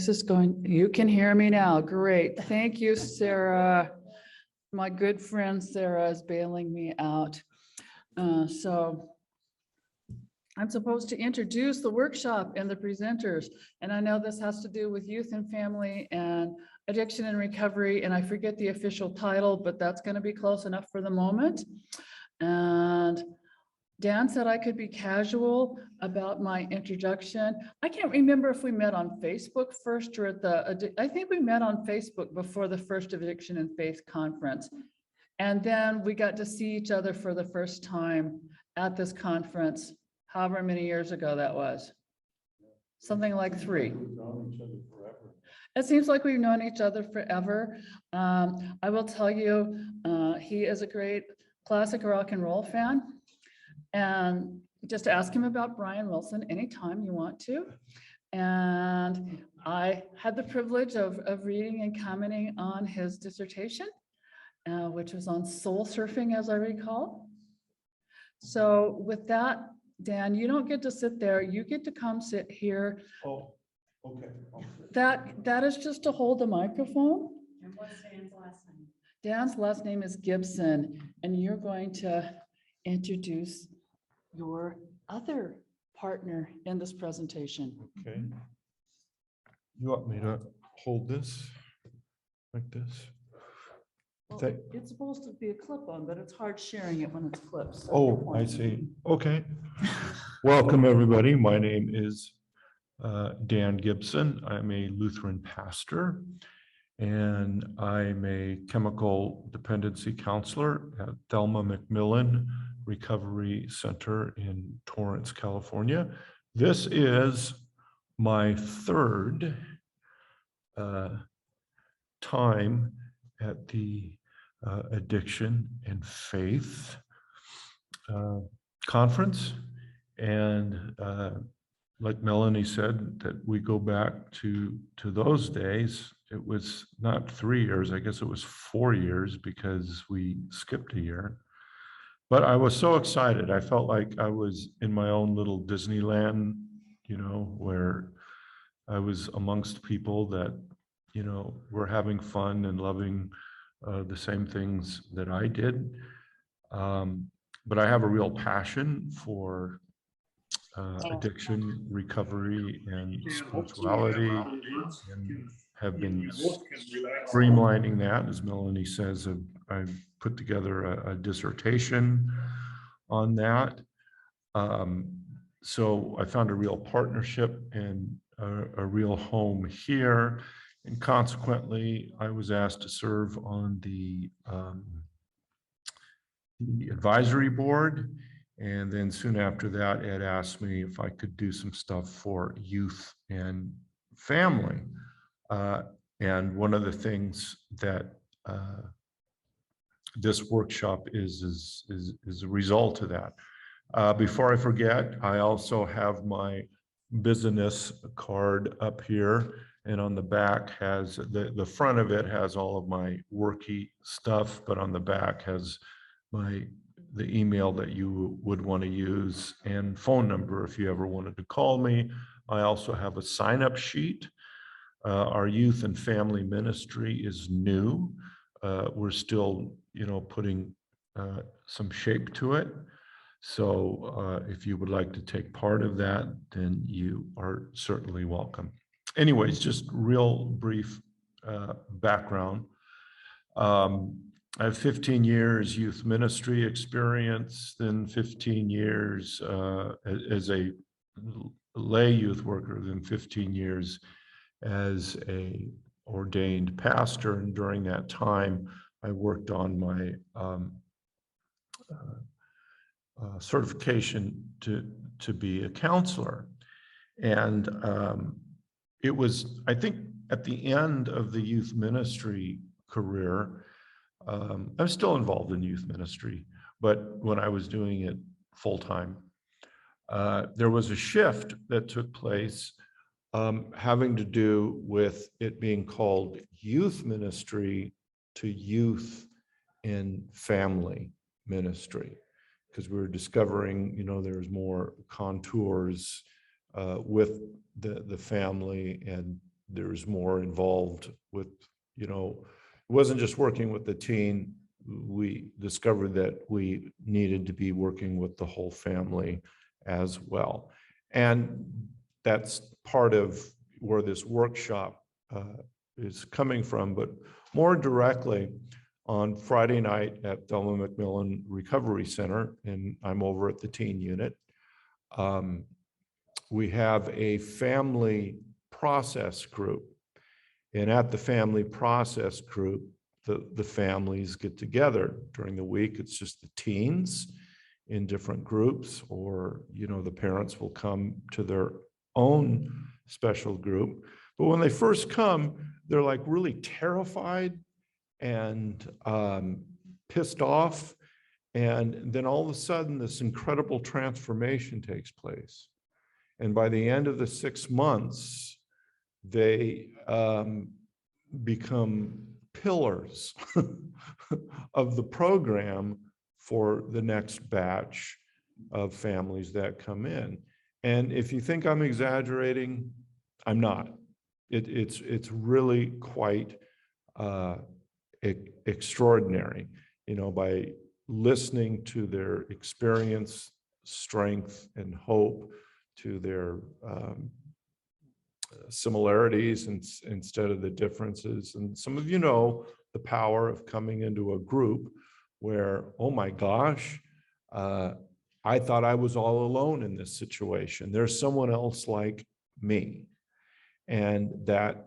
Is this going, you can hear me now. Great. Thank you, Sarah. My good friend Sarah is bailing me out. So I'm supposed to introduce the workshop and the presenters. And I know this has to do with youth and family and addiction and recovery. And I forget the official title, but that's going to be close enough for the moment. And Dan said I could be casual about my introduction. I can't remember if we met on Facebook first or at the, I think we met on Facebook before the first Addiction and Faith conference. And then we got to see each other for the first time at this conference, however many years ago that was. Something like 3. It seems like we've known each other forever. I will tell you, he is a great classic rock and roll fan. And just ask him about Brian Wilson anytime you want to. And I had the privilege of reading and commenting on his dissertation, which was on soul surfing, as I recall. So with that, Dan, you don't get to sit there. You get to come sit here. Oh, okay. That is just to hold the microphone. And what's Dan's last name? Dan's last name is Gibson, and you're going to introduce your other partner in this presentation. Okay. You want me to hold this like this? Well, it's supposed to be a clip-on, but it's hard sharing it when it's clipped. So Oh, I see. Okay. Welcome, everybody. My name is Dan Gibson. I'm a Lutheran pastor, and I'm a chemical dependency counselor at Thelma McMillan Recovery Center in Torrance, California. This is my 3rd time at the Addiction and Faith conference. And like Melanie said, that we go back to those days. It was not 3 years, I guess it was 4 years because we skipped a year. But I was so excited. I felt like I was in my own little Disneyland, you know, where I was amongst people that, you know, were having fun and loving the same things that I did. But I have a real passion for addiction, recovery, and spirituality, and have been streamlining that. As Melanie says, I've put together a dissertation on that. So I found a real partnership and a real home here. And consequently, I was asked to serve on the advisory board. And then soon after that, Ed asked me if I could do some stuff for youth and family. And one of the things that this workshop is a result of that. Before I forget, I also have my business card up here, and on the back has the front of it has all of my worky stuff, but on the back has the email that you would want to use and phone number if you ever wanted to call me. I also have a sign-up sheet. Our youth and family ministry is new. We're still, you know, putting some shape to it. So if you would like to take part of that, then you are certainly welcome. Anyways, just real brief background. I have 15 years youth ministry experience, then 15 years as a lay youth worker, then 15 years as a ordained pastor. And during that time, I worked on my certification to be a counselor. And it was, I think, at the end of the youth ministry career, I'm still involved in youth ministry, but when I was doing it full-time, there was a shift that took place having to do with it being called youth ministry to youth and family ministry, because we were discovering, you know, there's more contours with the family and there's more involved with, it wasn't just working with the teen. We discovered that we needed to be working with the whole family as well. And that's part of where this workshop is coming from, but more directly on Friday night at Thelma McMillan Recovery Center, and I'm over at the teen unit. We have a family process group, and at the family process group, the families get together during the week. It's just the teens in different groups, or, the parents will come to their own special group. But when they first come, they're like really terrified and pissed off. And then all of a sudden, this incredible transformation takes place. And by the end of the 6 months, they become pillars of the program for the next batch of families that come in. And if you think I'm exaggerating, I'm not. It's really quite extraordinary, by listening to their experience, strength, and hope, to their similarities instead of the differences. And some of the power of coming into a group where, oh my gosh, I thought I was all alone in this situation. There's someone else like me. And that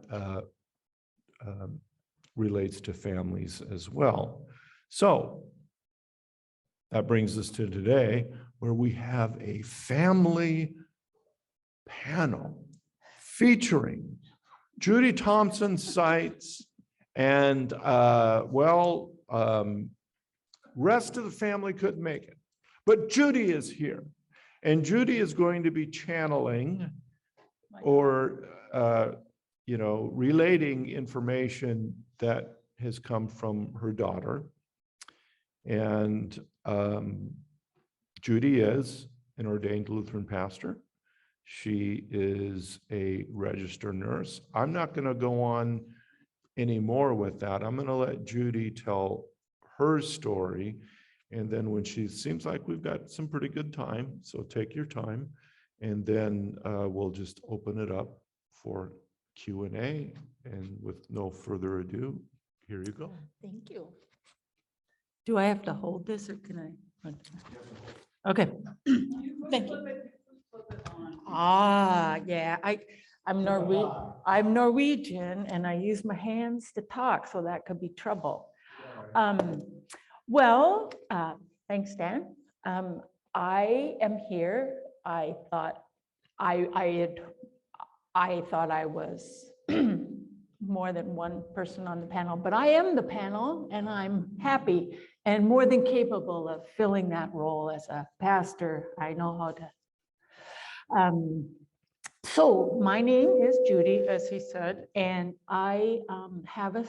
relates to families as well. So that brings us to today, where we have a family panel featuring Judy Thompson Seitz and rest of the family couldn't make it, but Judy is here, and Judy is going to be channeling or relating information that has come from her daughter. And Judy is an ordained Lutheran pastor. She is a registered nurse. I'm not going to go on anymore with that. I'm going to let Judy tell her story. And then when she seems like we've got some pretty good time, so take your time. And then we'll just open it up for Q&A. And with no further ado, here you go. Thank you. Do I have to hold this or can I? Okay. Thank you. Yeah, I'm Norwegian and I use my hands to talk, so that could be trouble. Thanks, Dan. I am here. I thought I was more than one person on the panel, but I am the panel, and I'm happy and more than capable of filling that role as a pastor. I know how to. So my name is Judy, as he said, and I have a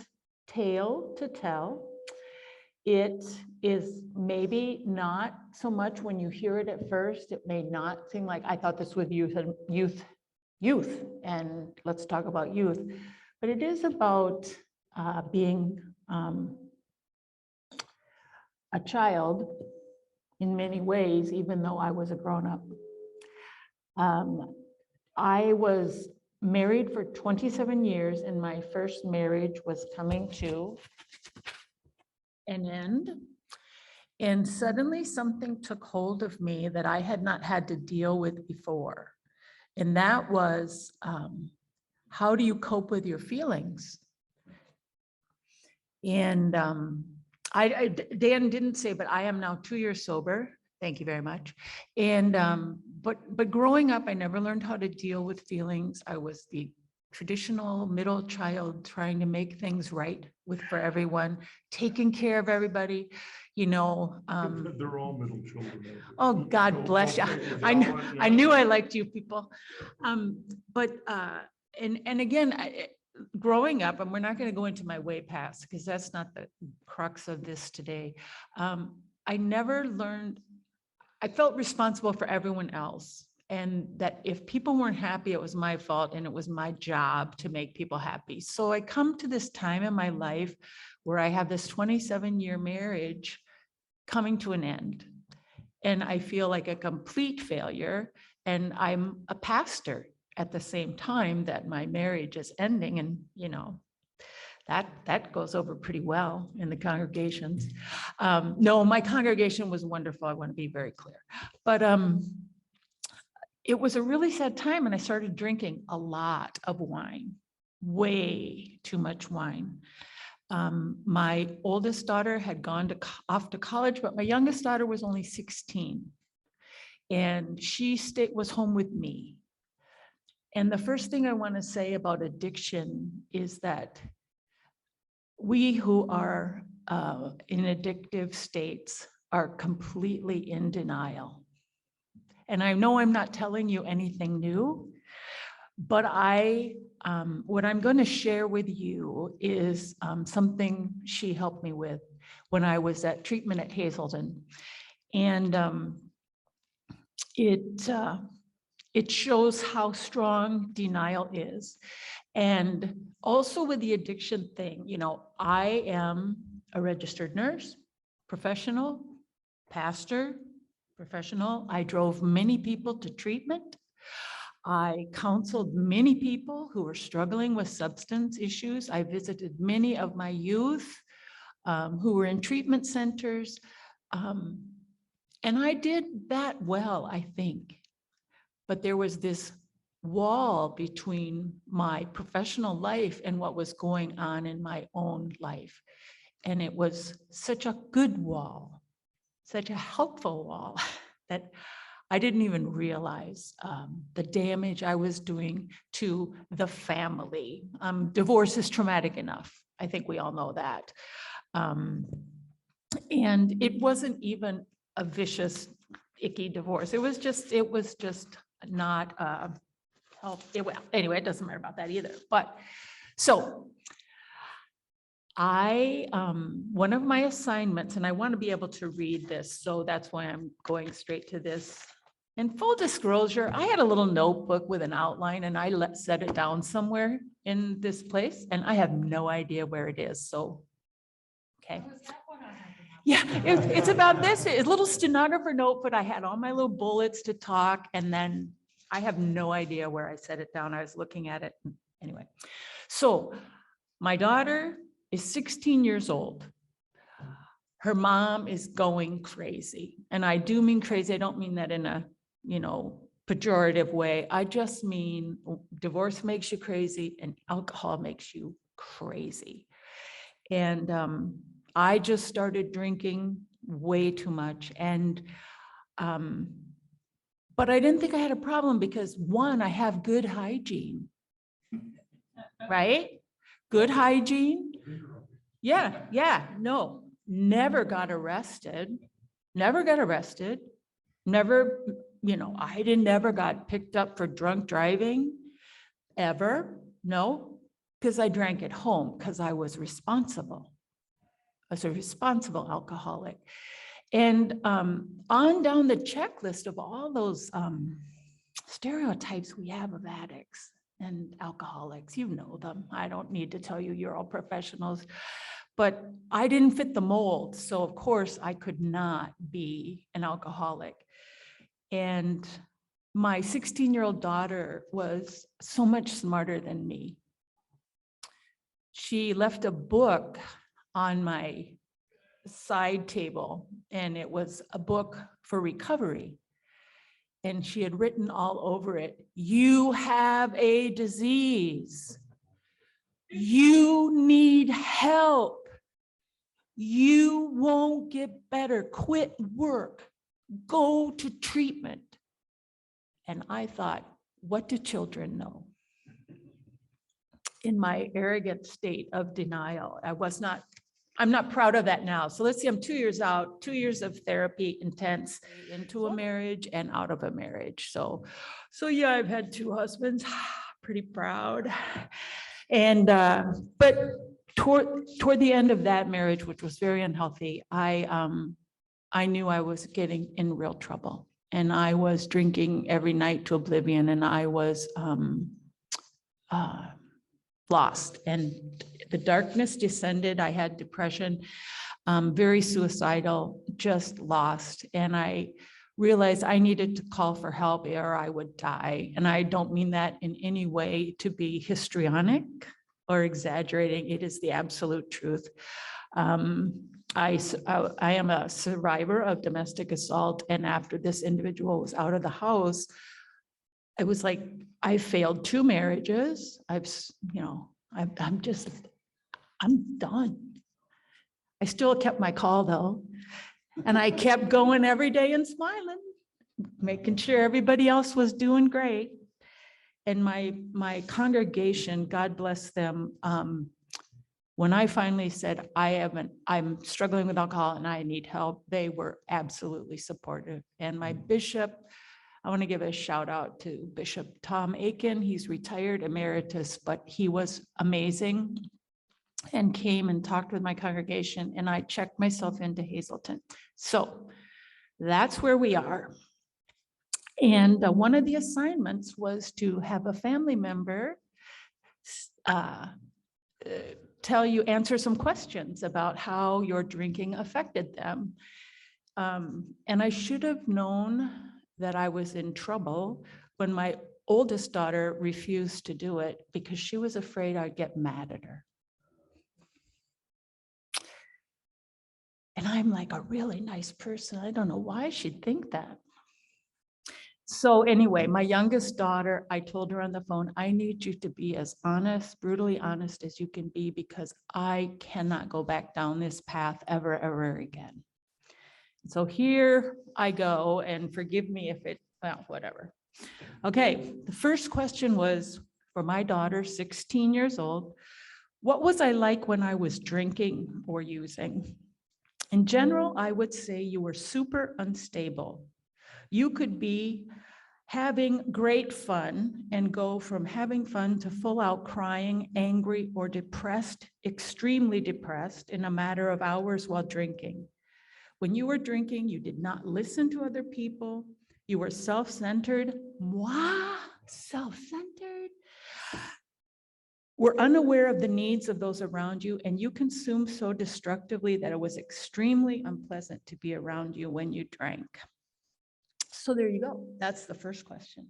tale to tell. It is maybe not so much when you hear it at first, it may not seem like I thought this was youth, and let's talk about youth, but it is about being a child in many ways, even though I was a grown-up. I was married for 27 years, and my first marriage was coming to an end. And suddenly something took hold of me that I had not had to deal with before. And that was, how do you cope with your feelings? And Dan didn't say, but I am now 2 years sober. Thank you very much. And but growing up, I never learned how to deal with feelings. I was the traditional middle child trying to make things right for everyone, taking care of everybody, They're all middle children. Oh, God bless you. I knew I liked you people. And again, growing up, and we're not going to go into my way past because that's not the crux of this today. I never learned, I felt responsible for everyone else. And that if people weren't happy, it was my fault and it was my job to make people happy. So I come to this time in my life where I have this 27-year marriage coming to an end. And I feel like a complete failure. And I'm a pastor at the same time that my marriage is ending. And, you know, that goes over pretty well in the congregations. No, my congregation was wonderful. I want to be very clear. But it was a really sad time, and I started drinking a lot of wine, way too much wine. My oldest daughter had gone off to college, but my youngest daughter was only 16. And she was home with me. And the first thing I want to say about addiction is that we who are in addictive states are completely in denial. And I know I'm not telling you anything new, but what I'm going to share with you is something she helped me with when I was at treatment at Hazelden. And it shows how strong denial is. And also with the addiction thing, you know, I am a registered nurse, professional, pastor, professional. I drove many people to treatment. I counseled many people who were struggling with substance issues. I visited many of my youth who were in treatment centers. And I did that well, I think. But there was this wall between my professional life and what was going on in my own life. And it was such a good wall, such a helpful wall that I didn't even realize the damage I was doing to the family. Divorce is traumatic enough. I think we all know that. And it wasn't even a vicious, icky divorce. It was just not anyway, it doesn't matter about that either. But so one of my assignments, and I want to be able to read this, so that's why I'm going straight to this. In full disclosure, I had a little notebook with an outline and I set it down somewhere in this place and I have no idea where it is. So, okay. Yeah, it's about this, a little stenographer notebook. I had all my little bullets to talk, and then I have no idea where I set it down. I was looking at it anyway. So my daughter is 16 years old. Her mom is going crazy. And I do mean crazy. I don't mean that in a, pejorative way. I just mean divorce makes you crazy and alcohol makes you crazy. And I just started drinking way too much. And, but I didn't think I had a problem because one, I have good hygiene, right? Good hygiene. Yeah, no, never got arrested, never, I never got picked up for drunk driving ever. No, because I drank at home because I was responsible. I was a responsible alcoholic. And on down the checklist of all those stereotypes we have of addicts and alcoholics, you know them. I don't need to tell you, you're all professionals. But I didn't fit the mold. So of course I could not be an alcoholic. And my 16-year-old daughter was so much smarter than me. She left a book on my side table, and it was a book for recovery. And she had written all over it, "You have a disease. You need help. You won't get better. Quit work. Go to treatment." And I thought, what do children know? In my arrogant state of denial, I'm not proud of that now. So let's see, I'm 2 years out, 2 years of therapy, intense, into a marriage and out of a marriage. So yeah, I've had 2 husbands, pretty proud. And, but toward the end of that marriage, which was very unhealthy, I knew I was getting in real trouble. and I was drinking every night to oblivion, and I was lost, and the darkness descended. I had depression, very suicidal, just lost. And I realized I needed to call for help or I would die. And I don't mean that in any way to be histrionic or exaggerating. It is the absolute truth. I am a survivor of domestic assault. And after this individual was out of the house, it was like, I failed 2 marriages. I'm done. I still kept my call though. And I kept going every day and smiling, making sure everybody else was doing great. And my congregation, God bless them, when I finally said, I'm struggling with alcohol and I need help, they were absolutely supportive. And my bishop, I want to give a shout out to Bishop Tom Aiken. He's retired emeritus, but he was amazing and came and talked with my congregation, and I checked myself into Hazelton. So that's where we are. And one of the assignments was to have a family member answer some questions about how your drinking affected them. And I should have known that I was in trouble when my oldest daughter refused to do it because she was afraid I'd get mad at her. And I'm like a really nice person. I don't know why she'd think that. So anyway, my youngest daughter, I told her on the phone, I need you to be as honest, brutally honest as you can be, because I cannot go back down this path ever again. So here I go, and forgive me if whatever. Okay, the first question was for my daughter, 16 years old. What was I like when I was drinking or using? In general, I would say you were super unstable. You could be having great fun and go from having fun to full out crying, angry, or depressed, extremely depressed in a matter of hours while drinking. When you were drinking, you did not listen to other people. You were self-centered. Moi, self-centered. Were unaware of the needs of those around you, and you consumed so destructively that it was extremely unpleasant to be around you when you drank. So there you go. That's the first question.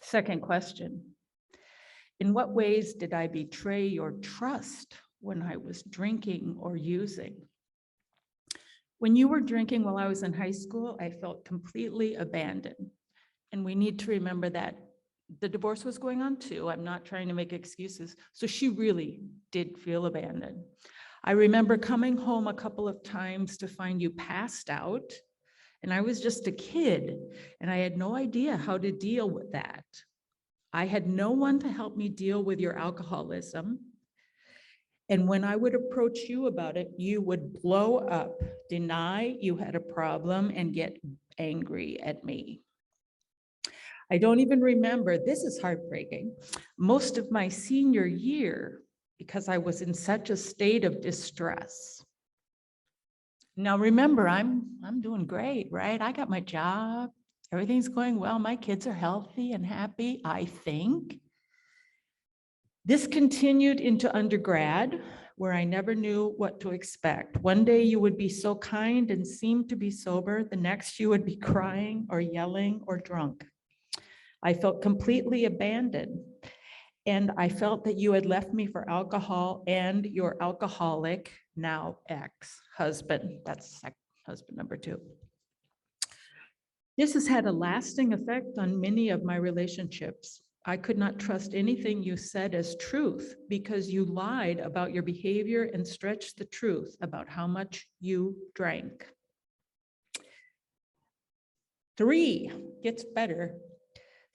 Second question. In what ways did I betray your trust when I was drinking or using? When you were drinking while I was in high school, I felt completely abandoned. And we need to remember that the divorce was going on too. I'm not trying to make excuses. So she really did feel abandoned. I remember coming home a couple of times to find you passed out, and I was just a kid, and I had no idea how to deal with that. I had no one to help me deal with your alcoholism. And when I would approach you about it, you would blow up, deny you had a problem, and get angry at me. I don't even remember, this is heartbreaking, most of my senior year because I was in such a state of distress. Now remember, I'm doing great, right? I got my job, everything's going well, my kids are healthy and happy, I think. This continued into undergrad, where I never knew what to expect. One day you would be so kind and seem to be sober, the next you would be crying or yelling or drunk. I felt completely abandoned, and I felt that you had left me for alcohol and your alcoholic, now ex-husband. That's husband number 2. This has had a lasting effect on many of my relationships. I could not trust anything you said as truth because you lied about your behavior and stretched the truth about how much you drank. 3, gets better.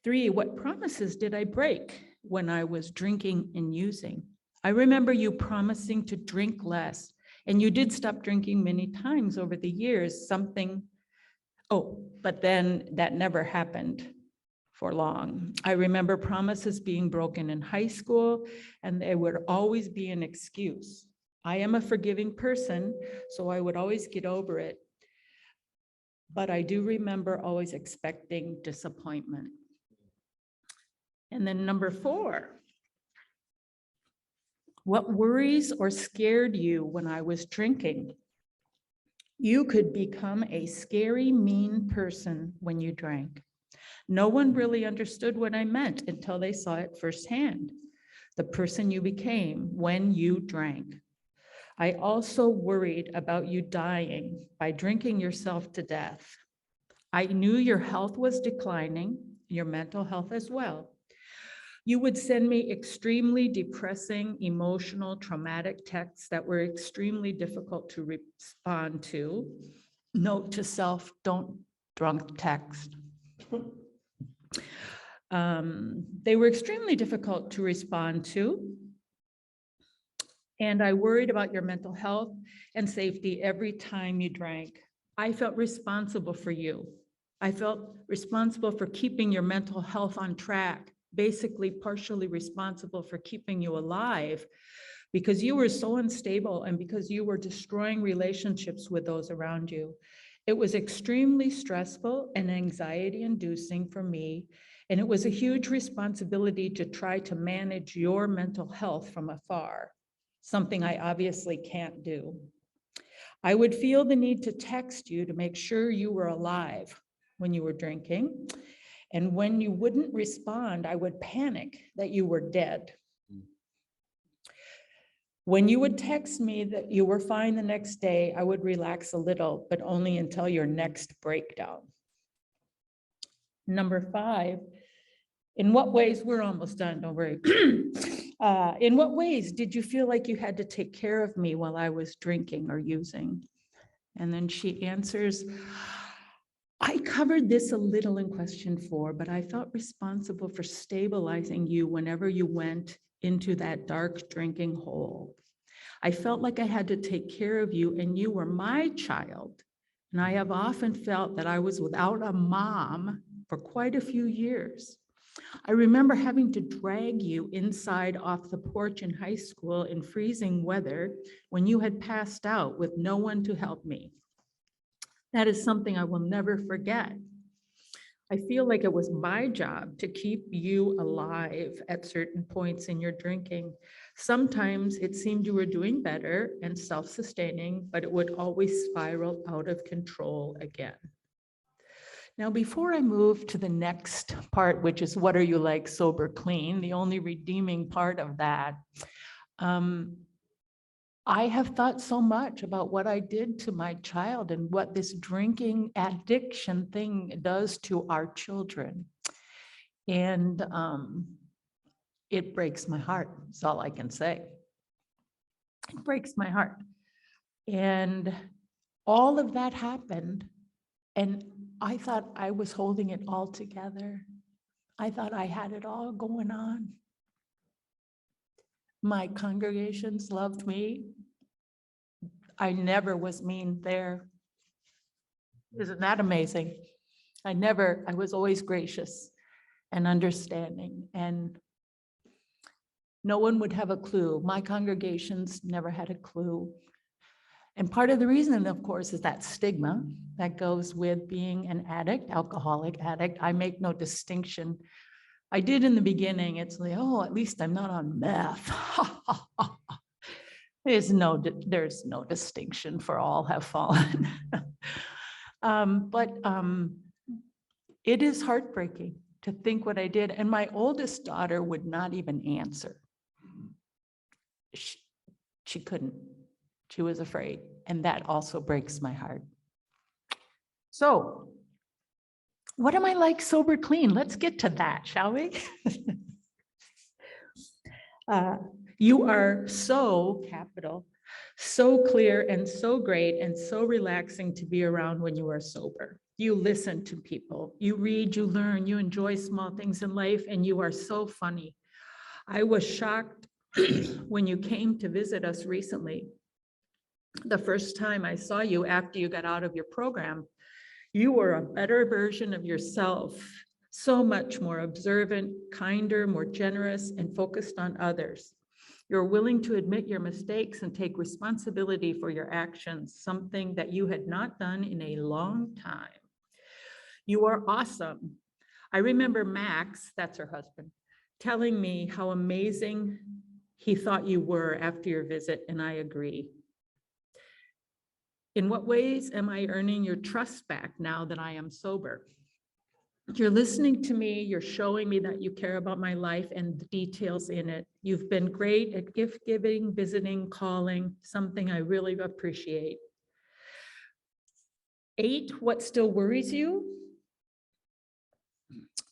3, what promises did I break when I was drinking and using? I remember you promising to drink less, and you did stop drinking many times over the years, but then that never happened for long. I remember promises being broken in high school, and there would always be an excuse. I am a forgiving person, so I would always get over it. but I do remember always expecting disappointment. And then number 4, what worries or scared you when I was drinking? You could become a scary, mean person when you drank. No one really understood what I meant until they saw it firsthand, the person you became when you drank. I also worried about you dying by drinking yourself to death. I knew your health was declining, your mental health as well. You would send me extremely depressing, emotional, traumatic texts that were extremely difficult to respond to. Note to self, don't drunk text. They were extremely difficult to respond to. And I worried about your mental health and safety every time you drank. I felt responsible for you. I felt responsible for keeping your mental health on track, basically partially responsible for keeping you alive because you were so unstable and because you were destroying relationships with those around you. It was extremely stressful and anxiety-inducing for me, and it was a huge responsibility to try to manage your mental health from afar, something I obviously can't do. I would feel the need to text you to make sure you were alive when you were drinking. And when you wouldn't respond, I would panic that you were dead. When you would text me that you were fine the next day, I would relax a little, but only until your next breakdown. Number 5, in what ways, we're almost done, don't worry. In what ways did you feel like you had to take care of me while I was drinking or using? And then she answers, I covered this a little in question 4, but I felt responsible for stabilizing you whenever you went into that dark drinking hole. I felt like I had to take care of you and you were my child. And I have often felt that I was without a mom for quite a few years. I remember having to drag you inside off the porch in high school in freezing weather when you had passed out with no one to help me. That is something I will never forget. I feel like it was my job to keep you alive at certain points in your drinking. Sometimes it seemed you were doing better and self-sustaining, but it would always spiral out of control again. Now, before I move to the next part, which is what are you like sober clean, the only redeeming part of that, I have thought so much about what I did to my child and what this drinking addiction thing does to our children. And it breaks my heart, is all I can say. It breaks my heart. And all of that happened, and I thought I was holding it all together. I thought I had it all going on. My congregations loved me. I never was mean there. Isn't that amazing? I was always gracious and understanding, and no one would have a clue. My congregations never had a clue. And part of the reason, of course, is that stigma that goes with being an addict, alcoholic addict. I make no distinction. I did in the beginning. It's like, oh, at least I'm not on meth. There's no distinction, for all have fallen. But it is heartbreaking to think what I did. And my oldest daughter would not even answer. She couldn't. She was afraid. And that also breaks my heart. So, what am I like sober clean? Let's get to that, shall we? You are so, capital, so clear and so great and so relaxing to be around when you are sober. You listen to people, you read, you learn, you enjoy small things in life, and you are so funny. I was shocked when you came to visit us recently. The first time I saw you after you got out of your program, you were a better version of yourself, so much more observant, kinder, more generous, and focused on others. You're willing to admit your mistakes and take responsibility for your actions, something that you had not done in a long time. You are awesome. I remember Max, that's her husband, telling me how amazing he thought you were after your visit, and I agree. In what ways am I earning your trust back now that I am sober? You're listening to me, you're showing me that you care about my life and the details in it. You've been great at gift giving, visiting, calling, something I really appreciate. 8, what still worries you?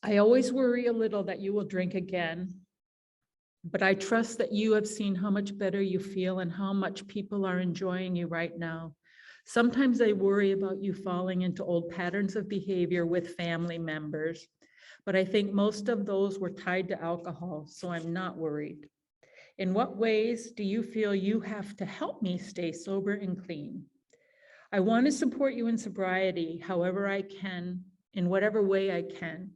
I always worry a little that you will drink again, but I trust that you have seen how much better you feel and how much people are enjoying you right now. Sometimes I worry about you falling into old patterns of behavior with family members, but I think most of those were tied to alcohol, so I'm not worried. In what ways do you feel you have to help me stay sober and clean? I want to support you in sobriety however I can, in whatever way I can.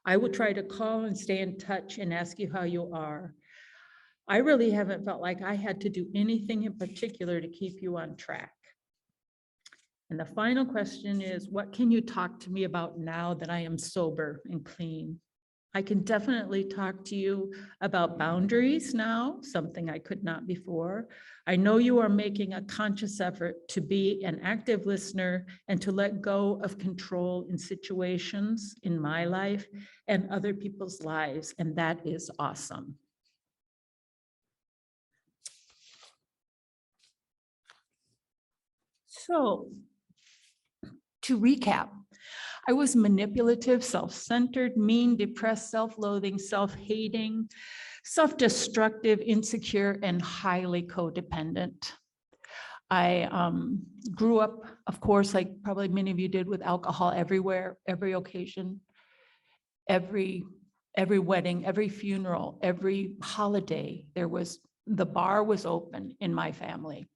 I will try to call and stay in touch and ask you how you are. I really haven't felt like I had to do anything in particular to keep you on track. And the final question is, what can you talk to me about now that I am sober and clean? I can definitely talk to you about boundaries now, something I could not before. I know you are making a conscious effort to be an active listener and to let go of control in situations in my life and other people's lives, and that is awesome. So, to recap, I was manipulative, self-centered, mean, depressed, self-loathing, self-hating, self-destructive, insecure, and highly codependent. I grew up, of course, like probably many of you did, with alcohol everywhere, every occasion, every wedding, every funeral, every holiday. The bar was open in my family.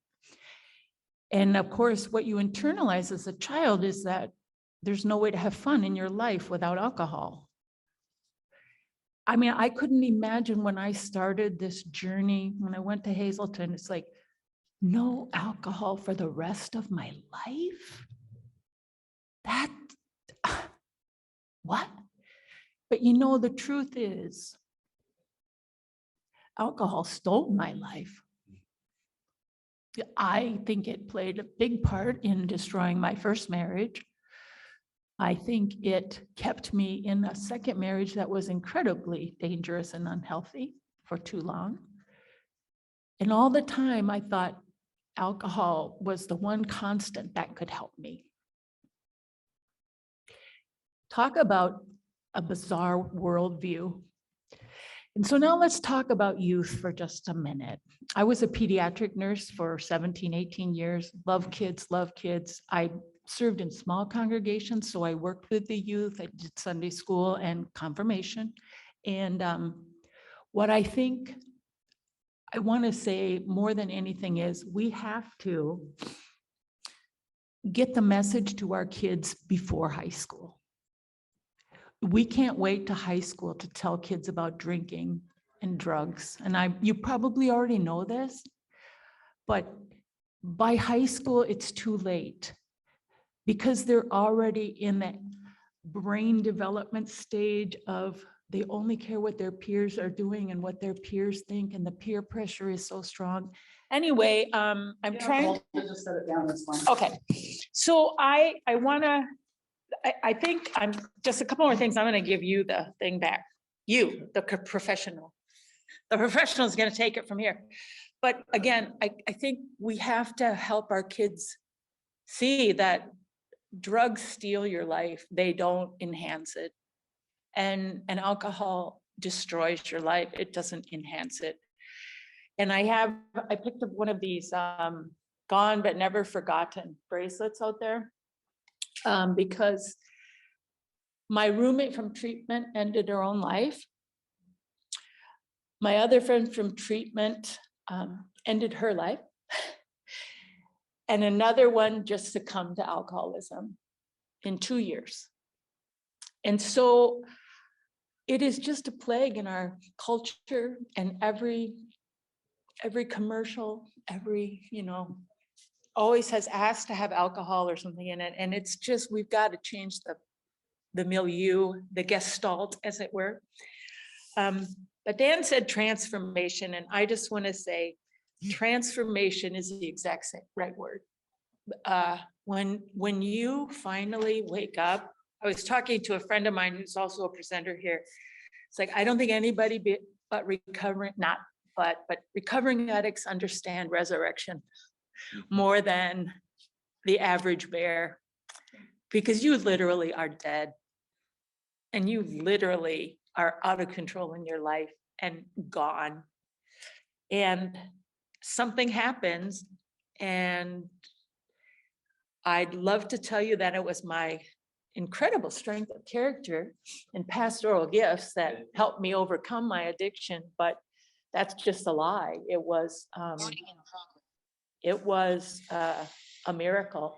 And of course, what you internalize as a child is that there's no way to have fun in your life without alcohol. I mean, I couldn't imagine when I started this journey, when I went to Hazleton, it's like, no alcohol for the rest of my life? That, what? But you know, the truth is, alcohol stole my life. I think it played a big part in destroying my first marriage. I think it kept me in a second marriage that was incredibly dangerous and unhealthy for too long. And all the time I thought alcohol was the one constant that could help me. Talk about a bizarre worldview. And so now let's talk about youth for just a minute. I was a pediatric nurse for 17, 18 years, love kids. I served in small congregations, so I worked with the youth. I did Sunday school and confirmation. And what I think I want to say more than anything is we have to get the message to our kids before high school. We can't wait to high school to tell kids about drinking and drugs. And you probably already know this, but by high school, it's too late because they're already in that brain development stage of they only care what their peers are doing and what their peers think, and the peer pressure is so strong. Anyway, I'm trying to just set it down this one. Okay, so I think I'm just a couple more things. I'm going to give you the thing back. You, the professional. The professional is going to take it from here. But again, I think we have to help our kids see that drugs steal your life. They don't enhance it. And alcohol destroys your life. It doesn't enhance it. And I picked up one of these gone but never forgotten bracelets out there. Because my roommate from treatment ended her own life. My other friend from treatment ended her life. And another one just succumbed to alcoholism in 2 years. And so it is just a plague in our culture, and every commercial, always has asked to have alcohol or something in it. And it's just, we've got to change the milieu, the gestalt, as it were. But Dan said transformation, and I just want to say transformation is the exact same right word. When you finally wake up, I was talking to a friend of mine who's also a presenter here. It's like, I don't think anybody but recovering addicts understand resurrection more than the average bear, because you literally are dead and you literally are out of control in your life and gone. And something happens, and I'd love to tell you that it was my incredible strength of character and pastoral gifts that helped me overcome my addiction, but that's just a lie. It was a miracle.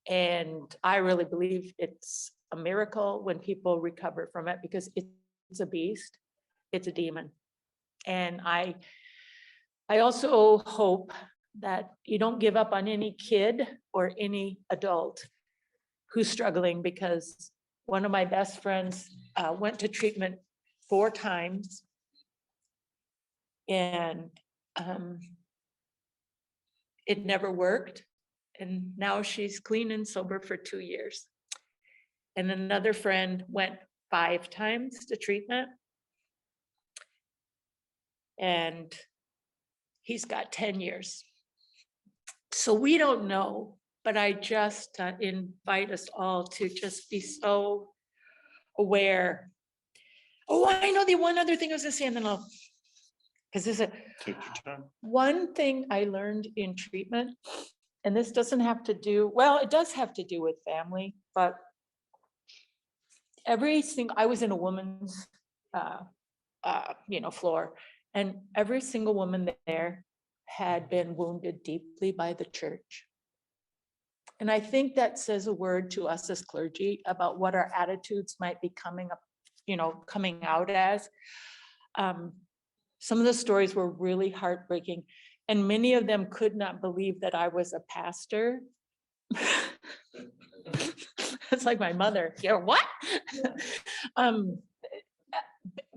And I really believe it's a miracle when people recover from it, because it's a beast, it's a demon. And I also hope that you don't give up on any kid or any adult who's struggling, because one of my best friends went to treatment 4 times. And it never worked. And now she's clean and sober for 2 years. And another friend went 5 times to treatment. And he's got 10 years. So we don't know, but I just invite us all to just be so aware. Oh, I know the one other thing I was gonna say, and then I'll, because this is Take your time. one thing I learned in treatment, and this doesn't have to do, well, it does have to do with family, but I was in a woman's, floor, and every single woman there had been wounded deeply by the church. And I think that says a word to us as clergy about what our attitudes might be coming out as. Some of the stories were really heartbreaking, and many of them could not believe that I was a pastor. It's like my mother, you're what?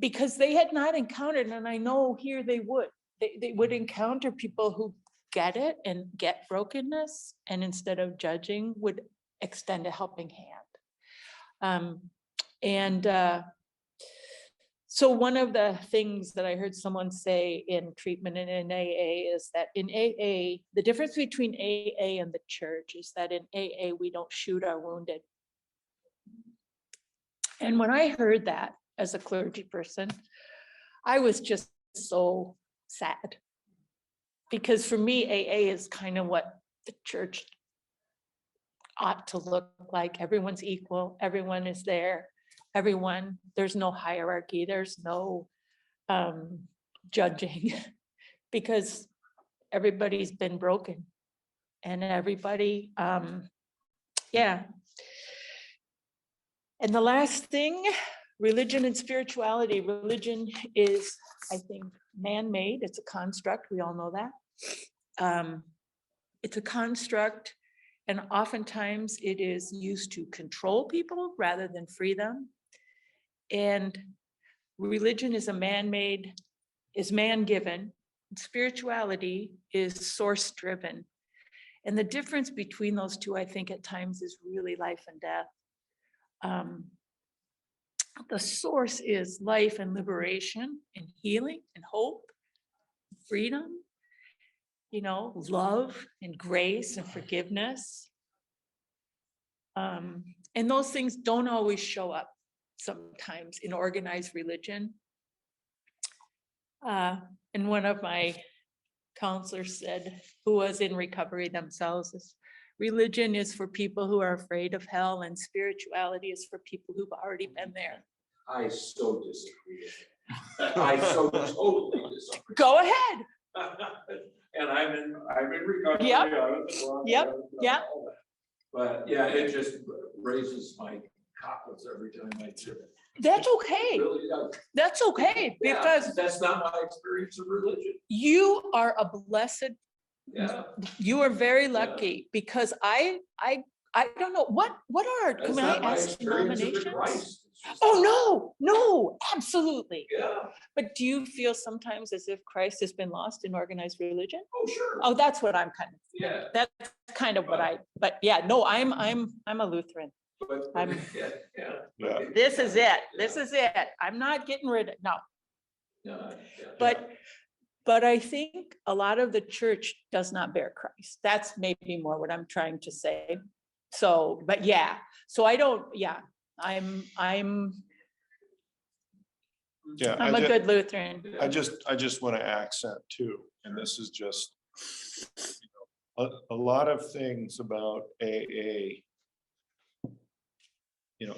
Because they had not encountered, and I know here they would encounter people who get it and get brokenness, and instead of judging, would extend a helping hand. So one of the things that I heard someone say in treatment and in AA is that in AA, the difference between AA and the church is that in AA, we don't shoot our wounded. And when I heard that as a clergy person, I was just so sad. Because for me, AA is kind of what the church ought to look like. Everyone's equal, everyone is there. There's no hierarchy, there's no judging, because everybody's been broken and everybody, yeah. And the last thing, religion and spirituality. Religion is, I think, man-made. It's a construct, we all know that. It's a construct, and oftentimes it is used to control people rather than free them. And religion is man-made, is man-given. Spirituality is source-driven. And the difference between those two, I think, at times is really life and death. The source is life and liberation and healing and hope, freedom, love and grace and forgiveness. And those things don't always show up sometimes in organized religion. And one of my counselors said, who was in recovery themselves, is religion is for people who are afraid of hell, and spirituality is for people who've already been there. I so disagree. I so totally disagree. Go ahead. And I'm in recovery. Yep. Yep. Yeah. But yeah, it just raises my cockles every time I do it. That's okay. It really does. That's okay, Yeah, because that's not my experience of religion. you are a blessed, Yeah. you are very lucky, because I I don't know, what are, That's can I not my ask experience of the denominations? Christ. It's just- Oh, no, absolutely. Yeah, But do you feel sometimes as if Christ has been lost in organized religion? oh, sure. Oh, that's what I'm kind of, Yeah, that's kind of what but yeah, no, I'm a Lutheran. but, I'm- yeah, yeah. Yeah. This is it. This is it. I'm not getting rid of, no. Yeah, yeah. But I think a lot of the church does not bear Christ. That's maybe more what I'm trying to say. So, but yeah, so I don't, yeah, I'm Yeah, a good Lutheran. I just want to accent too, and this is just, a lot of things about AA,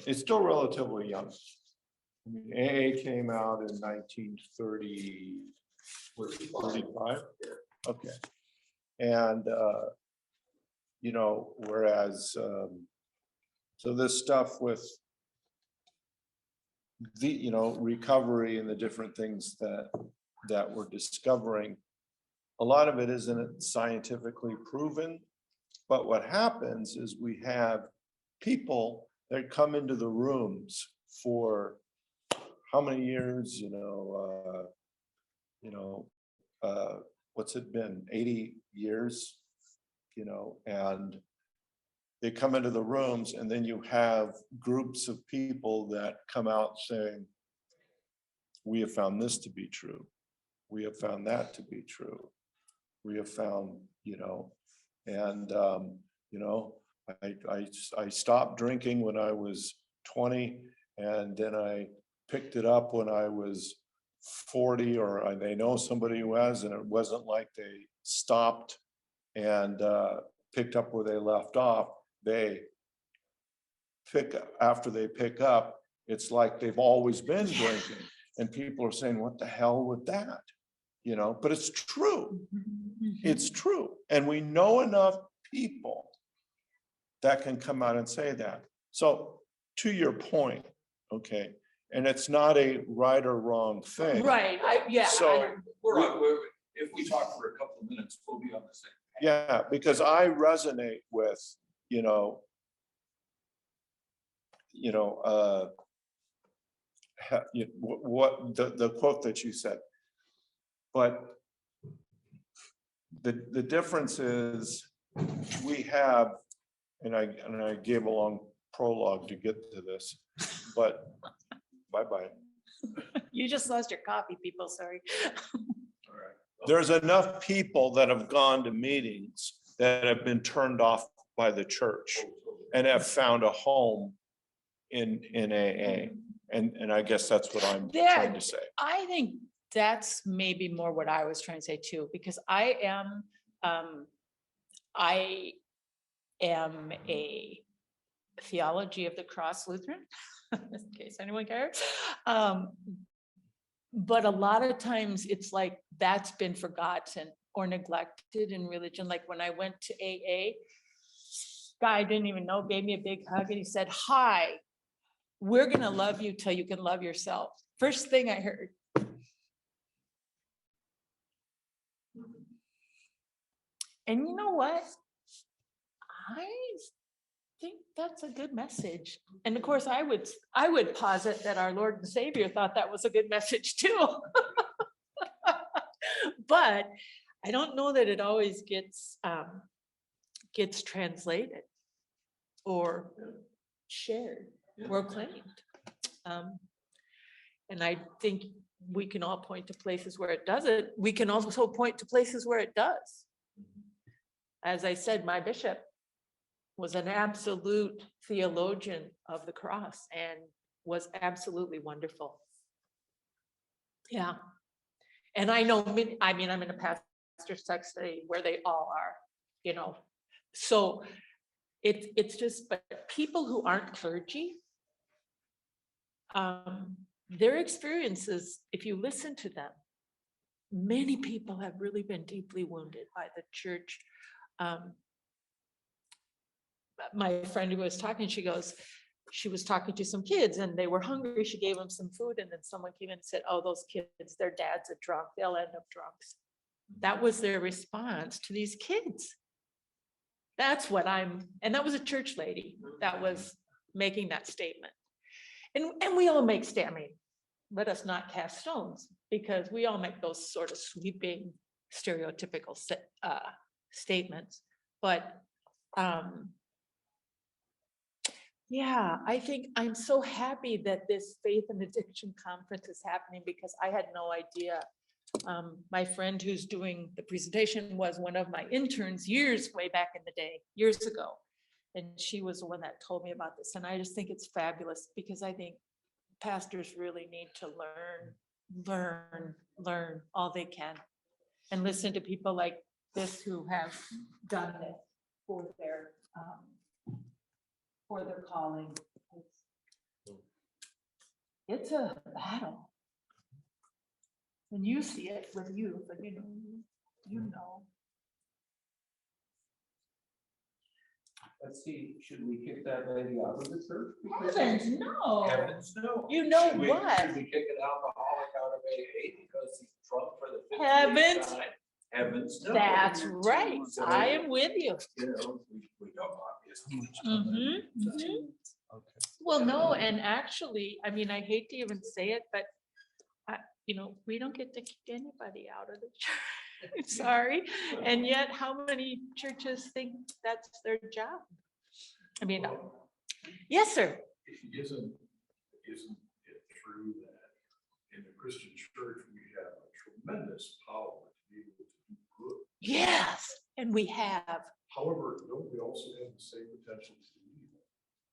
it's still relatively young. I mean, AA came out in 1930, 35? Okay. And, whereas, so this stuff with the, recovery and the different things that we're discovering, a lot of it isn't scientifically proven. But what happens is we have people that come into the rooms for how many years, what's it been, 80 years, and they come into the rooms, and then you have groups of people that come out saying, we have found this to be true. We have found that to be true. We have found, and, I stopped drinking when I was 20, and then I picked it up when I was 40, or they know somebody who has, and it wasn't like they stopped and picked up where they left off. They pick up, after they pick up, it's like they've always been drinking. And people are saying, what the hell with that? But it's true. It's true. And we know enough people that can come out and say that. So to your point, okay, and it's not a right or wrong thing. Right, So, We're, if we talk for a couple of minutes, we'll be on the same. yeah, because I resonate with, what the quote that you said. But the difference is we have, and I gave a long prologue to get to this, but bye-bye. You just lost your copy, people, sorry. All right. There's enough people that have gone to meetings that have been turned off by the church and have found a home in AA. And I guess that's what I'm trying to say. I think that's maybe more what I was trying to say too, because I am a theology of the cross Lutheran, in case anyone cares. But a lot of times it's like that's been forgotten or neglected in religion. Like when I went to AA, guy I didn't even know gave me a big hug and he said, hi, we're gonna love you till you can love yourself. First thing I heard. And you know what? I think that's a good message. And of course, I would posit that our Lord and Savior thought that was a good message too. But I don't know that it always gets translated or shared or claimed. And I think we can all point to places where it doesn't. We can also point to places where it does. As I said, my bishop was an absolute theologian of the cross and was absolutely wonderful. Yeah. And I know, I'm in a pastor's sex study where they all are, so it's just, but people who aren't clergy, their experiences, if you listen to them, many people have really been deeply wounded by the church. My friend who was talking, she was talking to some kids and they were hungry. She gave them some food and then someone came in and said, oh, those kids, their dad's a drunk. They'll end up drunks. That was their response to these kids. That's what and that was a church lady that was making that statement. And we all make let us not cast stones, because we all make those sort of sweeping, stereotypical statements. But yeah, I think I'm so happy that this Faith and Addiction Conference is happening, because I had no idea. My friend who's doing the presentation was one of my interns way back in the day, years ago. And she was the one that told me about this. And I just think it's fabulous, because I think pastors really need to learn all they can, and listen to people like this who have done it for their calling. It's a battle. And you see it with youth, but you know. Let's see, should we kick that lady out of the church? Heavens, no. Heavens, no. You know Should we- what? Should we kick an alcoholic out of AA because he's drunk for the 50th Heavens. time? Heavens, no. That's right. So, I am with you. You know, we don't obviously. Mhm, mhm. Okay. Well, no, and actually, I mean, I hate to even say it, but we don't get to kick anybody out of the church. Sorry. And yet, how many churches think that's their job? I mean, yes, sir. Isn't it true that in the Christian church, we have a tremendous power to be able to do good? Yes, and we have. However, don't we also have the same potential to do evil?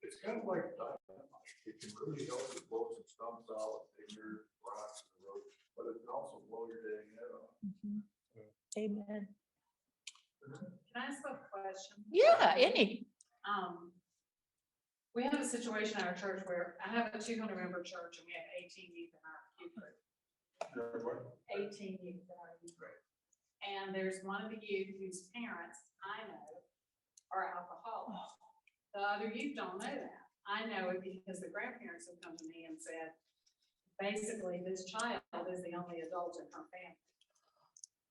It's kind of like dynamite. It can really help you blow some stumps out, fingers, rocks in the road, but it can also blow your dang head off. Amen. Can I ask a question? Yeah, any. We have a situation in our church where I have a 200 member church and we have 18 youth in our youth group. 18 youth in our youth group. And there's one of the youth whose parents I know are alcoholics. The other youth don't know that. I know it because the grandparents have come to me and said, basically, this child is the only adult in her family.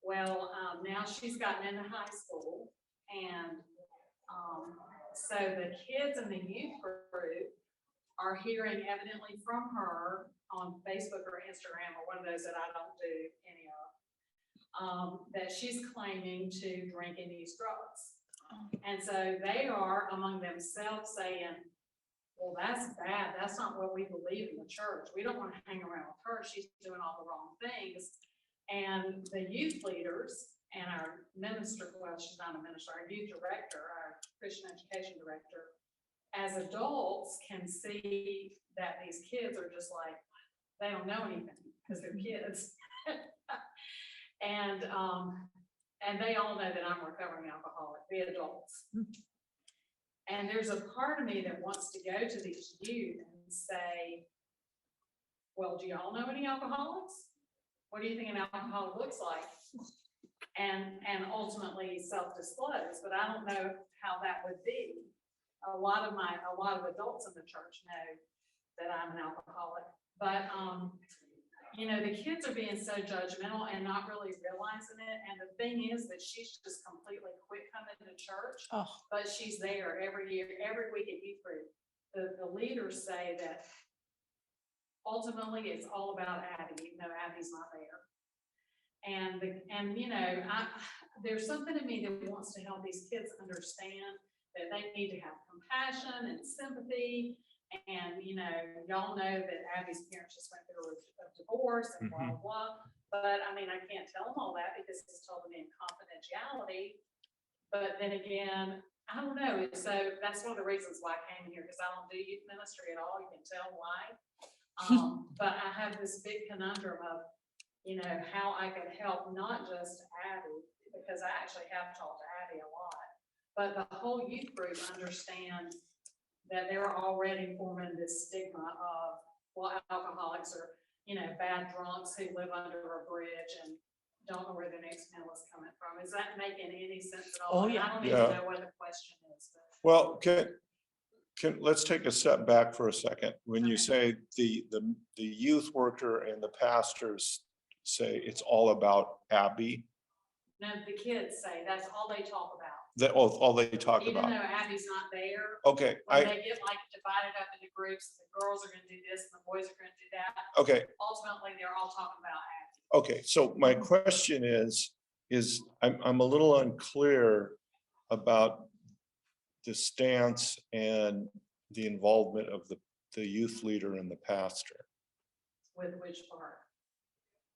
Well, now she's gotten into high school, and so the kids in the youth group are hearing evidently from her on Facebook or Instagram or one of those that I don't do any of, that she's claiming to drink and use drugs. And so they are among themselves saying, well, that's bad. That's not what we believe in the church. We don't want to hang around with her. She's doing all the wrong things. And the youth leaders and our minister, well, she's not a minister, our youth director, our Christian education director, as adults can see that these kids are just like, they don't know anything because they're kids. And they all know that I'm a recovering alcoholic, the adults. And there's a part of me that wants to go to these youth and say, well, do y'all know any alcoholics? What do you think an alcoholic looks like? And ultimately self-disclose, but I don't know how that would be. A lot of adults in the church know that I'm an alcoholic, but the kids are being so judgmental and not really realizing it. And the thing is that she's just completely quit coming to church, but she's there every year, every week at youth group. The leaders say that ultimately it's all about Abby, even though Abby's not there. And there's something in me that wants to help these kids understand that they need to have compassion and sympathy. And, y'all know that Abby's parents just went through a divorce and blah, blah. But I mean, I can't tell them all that because it's told them in confidentiality. But then again, I don't know. So that's one of the reasons why I came here, because I don't do youth ministry at all. You can tell why. But I have this big conundrum of, how I could help not just Abby, because I actually have talked to Abby a lot, but the whole youth group understand that they're already forming this stigma of, well, alcoholics are, bad drunks who live under a bridge and don't know where their next meal is coming from. Is that making any sense at all? Oh, And yeah. I don't even know what the question is. But. Well, let's take a step back for a second. When you say the youth worker and the pastors say it's all about Abby, No, the kids say, that's all they talk about. That all they talk Even though about. Abby's not there, Okay, when they get like divided up into groups, the girls are gonna do this and the boys are gonna do that, okay, ultimately, they're all talking about Abby. okay. So my question is I'm a little unclear about the stance and the involvement of the youth leader and the pastor With which part?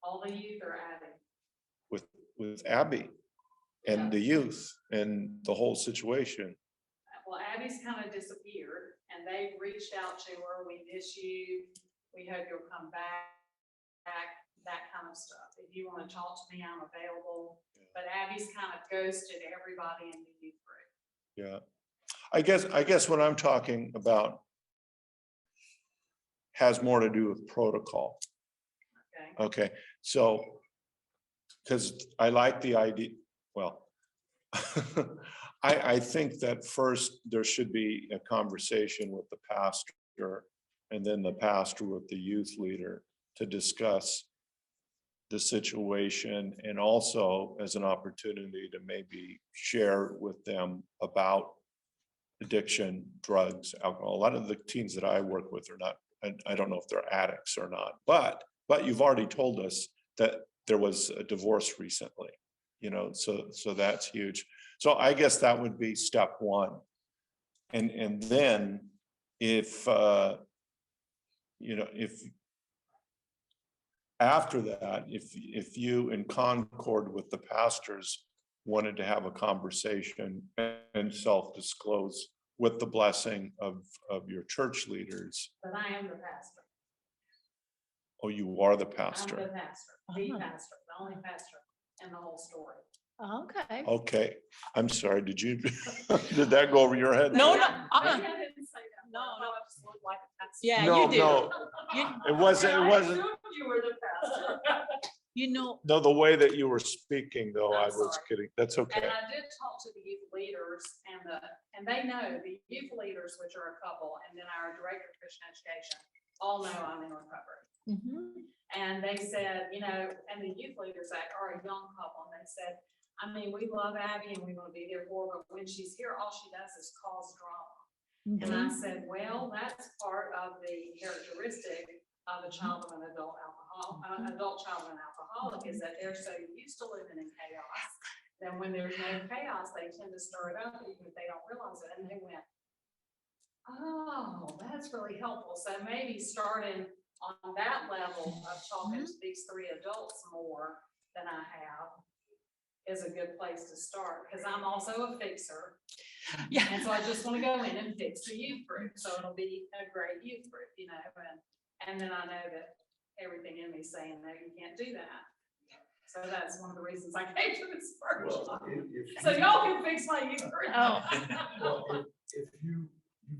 All the youth are Abby. with Abby and the youth and the whole situation. Well, Abby's kind of disappeared and they reached out to her, we miss you, we hope you'll come back, that kind of stuff. If you want to talk to me, I'm available. But Abby's kind of ghosted everybody in the youth group. Yeah. I guess what I'm talking about has more to do with protocol. Okay, Okay, so, because I like the idea, well, I think that first there should be a conversation with the pastor and then the pastor with the youth leader to discuss the situation and also as an opportunity to maybe share with them about addiction, drugs, alcohol. A lot of the teens that I work with are not, I don't know if they're addicts or not, but you've already told us that there was a divorce recently, you know, so that's huge. So I guess that would be step one. And then if, you know, if after that, if you in concord with the pastors wanted to have a conversation and self-disclose with the blessing of your church leaders. but I am the pastor. Oh, you are the I'm the pastor. pastor, the only pastor in the whole story. Okay. Okay, I'm sorry, did that go over your head? No, Maybe no, I didn't say that. No, I thought I just looked like a pastor. Yeah, No, you do. no, it wasn't, I assumed you were the pastor. You know, no, the way that you were speaking though, I I'm was sorry. kidding. That's okay. And I did talk to the youth leaders and they know, the youth leaders, which are a couple, and then our director of Christian education, all know I'm in recovery. And they said, you know, and the youth leaders are a young couple, and they said, I mean, we love Abby and we want to be there for her, but when she's here, all she does is cause drama. And I said, well, that's part of the characteristic of a child of an adult child of an alcoholic, is that they're so used to living in chaos. Then when there's no chaos, they tend to stir it up even if they don't realize it. And they went, oh, that's really helpful. So maybe starting on that level of talking to these three adults more than I have is a good place to start, because I'm also a fixer. yeah, And so I just want to go in and fix the youth group. So it'll be a great youth group, you know, and then I know that everything in me is saying, no, you can't do that. So that's one of the reasons I came to this workshop. Well, if So y'all can fix my youth group. Oh. well, if you've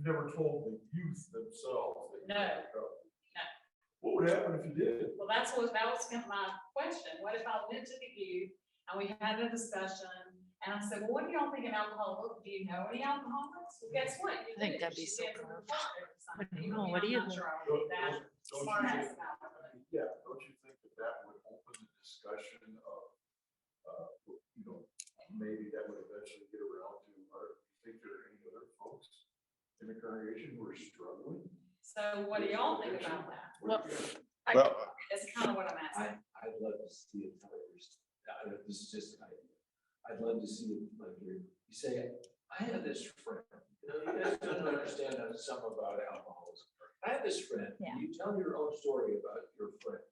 never told the youth themselves. that you're No. in trouble, No. what would happen if you did? Well, that was my question. What if I went to the youth and we had a discussion and I said, well, what do y'all think of alcohol? Do you know any alcoholics? Well, guess what? You I think do. that'd be She so stands in the powerful. front every Sunday. I don't You know. know, What do you I'm not think? sure I would be that Don't smart you ass think, about it. yeah, don't you think that would open the discussion of, you know, maybe that would eventually get around to, or think there are any other folks in the congregation who are struggling? So what do y'all think about that? Well, Well, That's kind of what I'm asking. I'd love to see it. This is just an idea. I'd love to see it like you say, I have this friend, you know, you guys don't understand some about alcoholism. I have this friend, Yeah. you tell your own story about your friend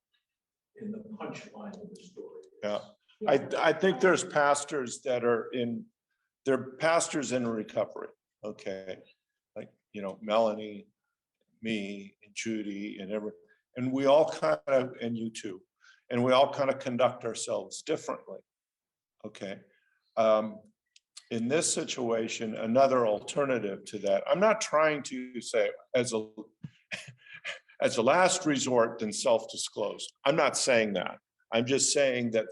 in the punchline of the story. Yeah. I think there's pastors that are they're pastors in recovery, okay? Like, you know, Melanie, me, and Judy, and we all kind of, and you too, and we all kind of conduct ourselves differently, okay? In this situation, another alternative to that, I'm not trying to say as a last resort, then self-disclose. I'm not saying that. I'm just saying that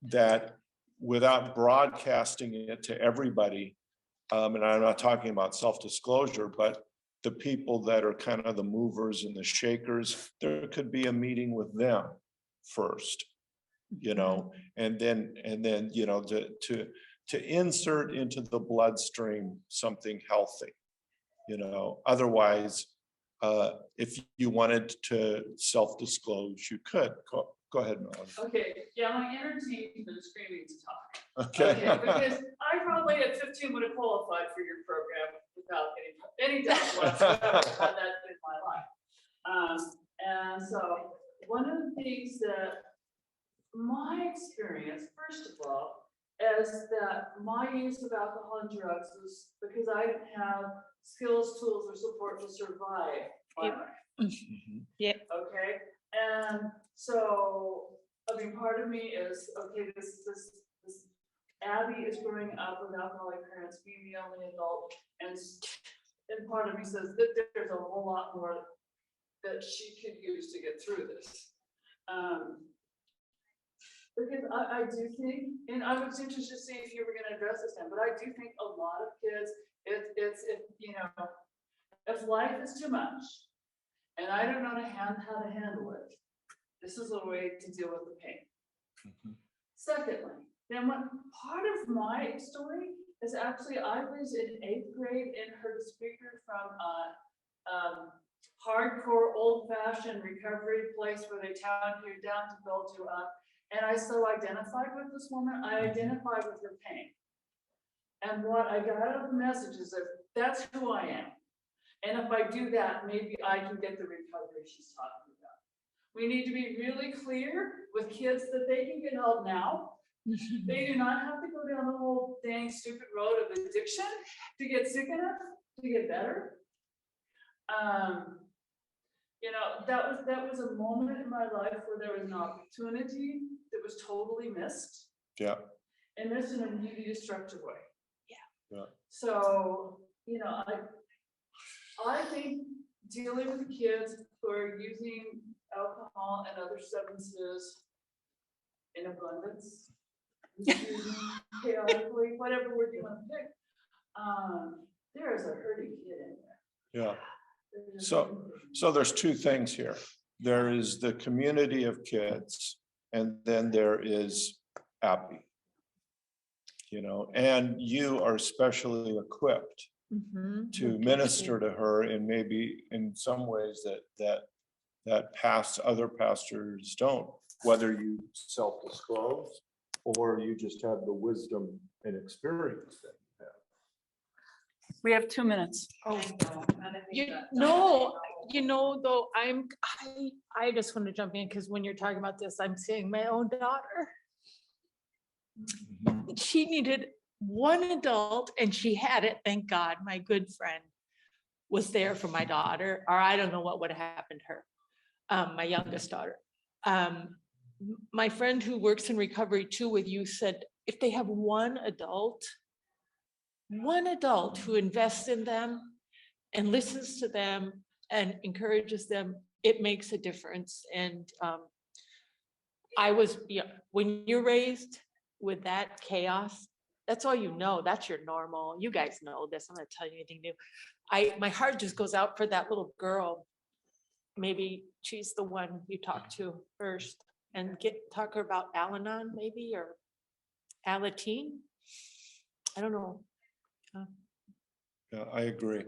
that without broadcasting it to everybody, and I'm not talking about self-disclosure, but the people that are kind of the movers and the shakers, there could be a meeting with them first. you know, and then, you know, to insert into the bloodstream something healthy, you know, otherwise, if you wanted to self-disclose, you could. Go ahead, Melanie. Okay, yeah, my inner team's been screaming to talk. Okay. Because I probably at 15 would have qualified for your program without any doubt whatsoever had that been my life. And so one of the things that my experience, first of all, is that my use of alcohol and drugs was because I didn't have skills, tools, or support to survive my life. Yeah. Okay, and so, I mean, part of me is, okay, this Abby is growing up with alcoholic parents, being the only adult, and part of me says that there's a whole lot more that she could use to get through this. Because I do think, and I was interested to see if you were gonna address this now, but I do think a lot of kids, if you know, if life is too much, and I don't know how to handle it, this is a way to deal with the pain. Secondly, then what part of my story is actually I was in 8th grade and heard a speaker from hardcore old-fashioned recovery place where they town you down to build you up. And I so identified with this woman, I identified with her pain. And what I got out of the message is that that's who I am. And if I do that, maybe I can get the recovery she's talking about. We need to be really clear with kids that they can get help now. They do not have to go down the whole dang stupid road of addiction to get sick enough to get better. You know, that was a moment in my life where there was an opportunity that was totally missed. Yeah. And missed in a really destructive way. Yeah. So, you know, I think dealing with kids who are using alcohol and other substances in abundance, chaotically, whatever word you want to pick, there is a hurting kid in there. Yeah. So there's two things here. There is the community of kids, and then there is Abby. You know, and you are specially equipped to minister to her in maybe in some ways that other pastors don't, whether you self-disclose or you just have the wisdom and experience that you have. We have 2 minutes. Oh, you know, though, I just want to jump in because when you're talking about this, I'm seeing my own daughter. She needed one adult and she had it, thank God. My good friend was there for my daughter, or I don't know what would have happened to her, my youngest daughter. My friend who works in recovery too with you said, if they have one adult who invests in them and listens to them and encourages them, it makes a difference. And when you're raised with that chaos, that's all you know, that's your normal. You guys know this, I'm not telling you anything new. My heart just goes out for that little girl. Maybe she's the one you talk to first and talk her about Al-Anon maybe, or Alateen. I don't know. Yeah, I agree.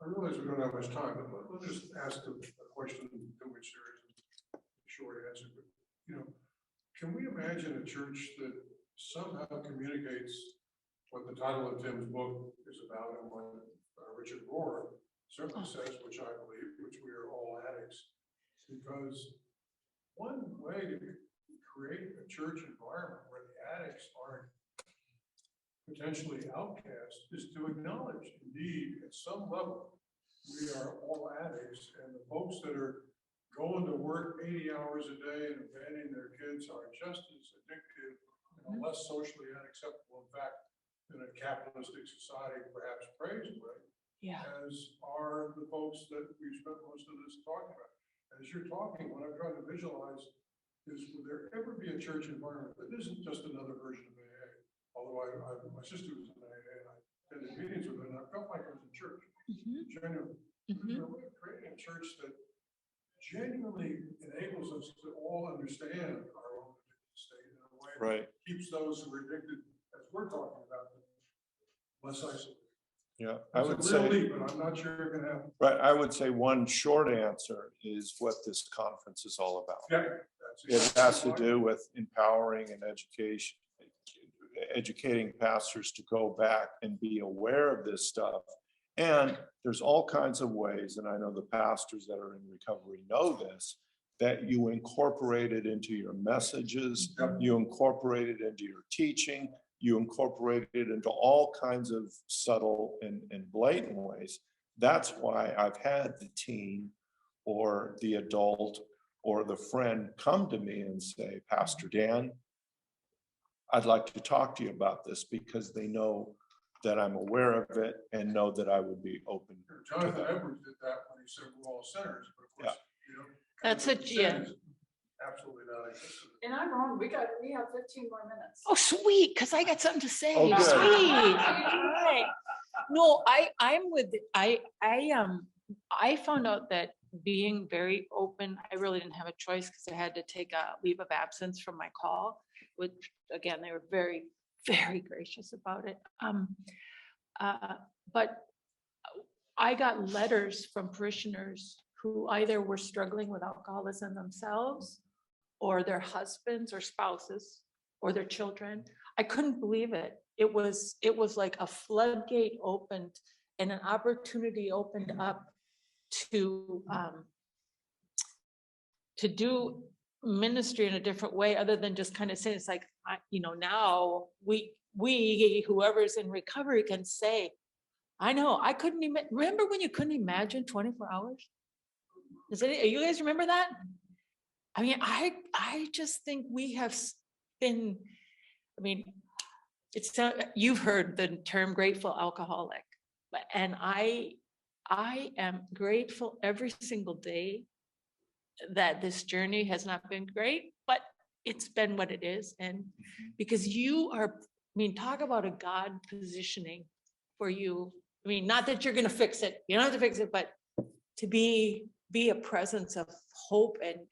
I realize we don't have much time, but let's just ask a question to which there isn't a short answer. But, you know, can we imagine a church that somehow communicates what the title of Tim's book is about and what Richard Rohr certainly says, which I believe, which we are all addicts, because one way to create a church environment where the addicts aren't potentially outcast is to acknowledge, indeed, at some level, we are all addicts, and the folks that are going to work 80 hours a day and abandoning their kids are just as addictive, less socially unacceptable, in fact, in a capitalistic society perhaps praised with, as are the folks that we've spent most of this talking about. As you're talking, what I'm trying to visualize is, would there ever be a church environment that isn't just another version of AA? Although my sister was in AA and I attended meetings with her and I felt like I was in church, genuinely. We're creating a church that genuinely enables us to all understand our Right. Keeps those who are addicted, as we're talking about, less isolated. Yeah, I It's a would real say, leap, but I'm not sure you're gonna have, right, I would say one short answer is what this conference is all about. yeah. It has to do with empowering and education, educating pastors to go back and be aware of this stuff. And there's all kinds of ways, and I know the pastors that are in recovery know this, that you incorporate it into your messages, you incorporate it into your teaching, you incorporate it into all kinds of subtle and blatant ways. That's why I've had the teen or the adult or the friend come to me and say, Pastor Dan, I'd like to talk to you about this, because they know that I'm aware of it and know that I would be open to Jonathan that. Edwards did that when he said we're all sinners, but of course, you know. That's a- yeah. Absolutely not. And I'm wrong, we have 15 more minutes. Oh, sweet, because I got something to say. Oh, good. Sweet. All right. No, I found out that being very open, I really didn't have a choice because I had to take a leave of absence from my call, which again, they were very, very gracious about it. But I got letters from parishioners who either were struggling with alcoholism themselves, or their husbands or spouses, or their children. I couldn't believe it. It was like a floodgate opened and an opportunity opened up to do ministry in a different way, other than just kind of saying, it's like, now we whoever's in recovery can say, I know, I couldn't even, remember when you couldn't imagine 24 hours? You guys remember that? I mean, I just think we have been, I mean, you've heard the term grateful alcoholic, and I am grateful every single day that this journey has not been great, but it's been what it is. And because talk about a God positioning for you. I mean, not that you're going to fix it, you don't have to fix it, but to be a presence of hope and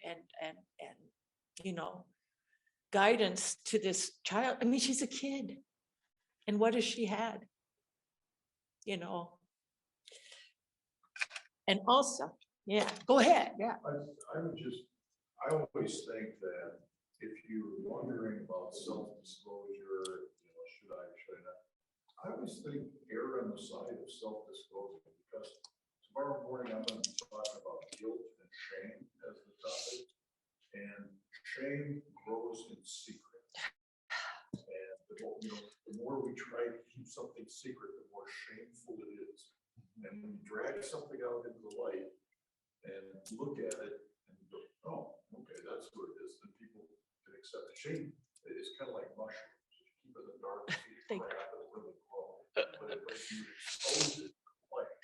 guidance to this child. I mean, she's a kid, and what has she had? And also, yeah, go ahead. Yeah. I always think that if you're wondering about self-disclosure, should I not? I always think err on the side of self-disclosure, because tomorrow morning I'm going to be talking about guilt and shame as the topic, and shame grows in secret. And the more we try to keep something secret, the more shameful it is. And when you drag something out into the light and look at it and go, oh, okay, that's what it is, then people can accept it. Shame is kind of like mushrooms. You keep it in the dark, you crap, it'll really grow. But if you expose it, like